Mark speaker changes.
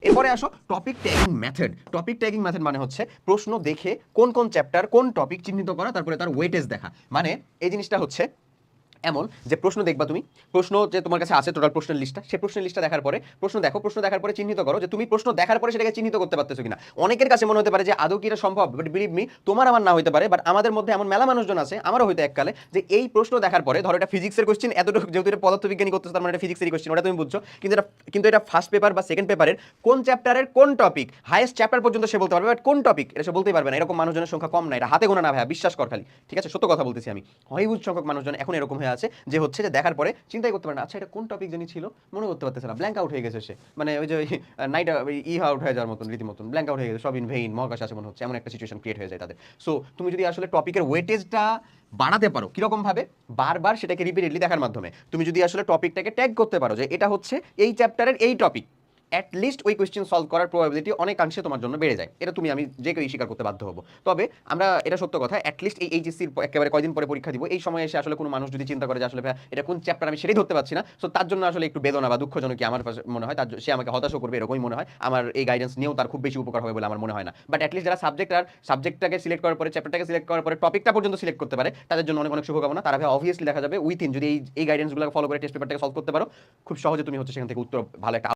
Speaker 1: এরপরে আসো topic tagging method. Topic tagging method মানে হচ্ছে প্রশ্ন দেখে কোন কোন চ্যাপ্টার কোন টপিক চিহ্নিত করা, তারপরে তার ওয়েটেজ দেখা। মানে এই জিনিসটা হচ্ছে এমন যে প্রশ্ন দেখবা তুমি, প্রশ্ন যে তোমার কাছে আছে টোটাল প্রশ্নের লিস্টটা, সেই প্রশ্নের লিস্টটা দেখার পরে প্রশ্ন দেখো, প্রশ্ন দেখার পরে চিহ্নিত করো যে তুমি প্রশ্ন দেখার পরে সেটাকে চিহ্নিত করতে পারতেছো কিনা। অনেকের কাছে মনে হতে পারে যে আদৌ কি এটা সম্ভব, বাট বিলিভ মি তোমার আমার না হতে পারে, বাট আমাদের মধ্যে এমন মেলা মানুষজন আছে, আমারও হয়তো এককালে, যে এই প্রশ্ন দেখার পরে ধরো এটা ফিজিক্সের কোশ্চেন, এতটুকু যেহেতু এটা পদার্থবিজ্ঞানী করতেছে তার মানে এটা ফিজিক্সেরই কোশ্চেন, ওটা তুমি বুঝছো, কিন্তু এটা ফার্স্ট পেপার বা সেকেন্ড পেপারের কোন চ্যাপ্টারের কোন টপিক, হাইয়েস্ট চ্যাপ্টার পর্যন্ত সে বলতে পারবে, বাট কোন টপিক এটা সে বলতেই পারবে না। এরকম মানুষজনের সংখ্যা কম না, এটা হাতে গোনা না ভাইয়া, বিশ্বাস কর খালি, ঠিক আছে, সত্য কথা বলতেছি আমি। হিউজ সংখ্যক মানুষজন এখন এরকম হয়ে আছে যে হচ্ছে যে দেখার পরে চিন্তাই করতে পারে না, আচ্ছা এটা কোন টপিক জানি ছিল, মনে করতে পারতেছে না, ব্ল্যাঙ্ক আউট হয়ে গেছে সে, মানে ওই যে নাইট আউট হয়ে যাওয়ার মতন রীতিমতন ব্ল্যাঙ্ক আউট হয়ে গেছে, সব ইন ভেইন, মহাকাশ আছে মনে হচ্ছে, এমন একটা সিচুয়েশন ক্রিয়েট হয়ে যায় তাদের। সো তুমি যদি আসলে টপিকের ওয়েটেজটা বাড়াতে পারো, কিরকম ভাবে, বারবার সেটাকে রিপিটেডলি দেখার মাধ্যমে, তুমি যদি আসলে টপিকটাকে ট্যাগ করতে পারো যে এটা হচ্ছে এই চ্যাপ্টারের এই টপিক, অ্যাটলিস্ট ওই কোয়েশ্চেন সলভ করার প্রবাবিলিটি অনেকাংশে তোমার জন্য বেড়ে যায়। এটা আমি যে কেউ স্বীকার করতে বাধ্য হবো। তবে আমরা এটা সত্য কথা, অ্যাটলিস্ট এই এইচএসসির একেবারে কয়দিন পরে পরীক্ষা দিব, এই সময় এসে আসলে কোনো মানুষ যদি চিন্তা করে যে আসলে ভাই এটা কোন চ্যাপ্টার আমি সেটাই ধরতে পারছি না, সো তার জন্য আসলে একটু বেদনা বা দুঃখজনক কি আমার মনে হয়, সে আমাকে হতাশও করবে এরকমই মনে হয়। আমার এই গাইডেন্স নিয়েও তার খুব বেশি উপকার হবে বলে আমার মনে হয় না। বাট অ্যাটলিস্ট যারা সাবজেক্টটাকে সিলেক্ট করার পরে, চ্যাপ্টারটাকে সিলেক্ট করার পরে টপিকটা পর্যন্ত সিলেক্ট করতে পারে, তাদের জন্য অনেক অনেক শুভকামনা। তারা ভাই অবভিয়াসলি দেখা যাবে উইথিন, যদি এই গাইডেন্সগুলো ফলো করে টেস্ট পেপারটাকে সলভ করতে পারো, খুব সহজে তুমি হচ্ছে সেখান থেকে উত্তর ভালো একটা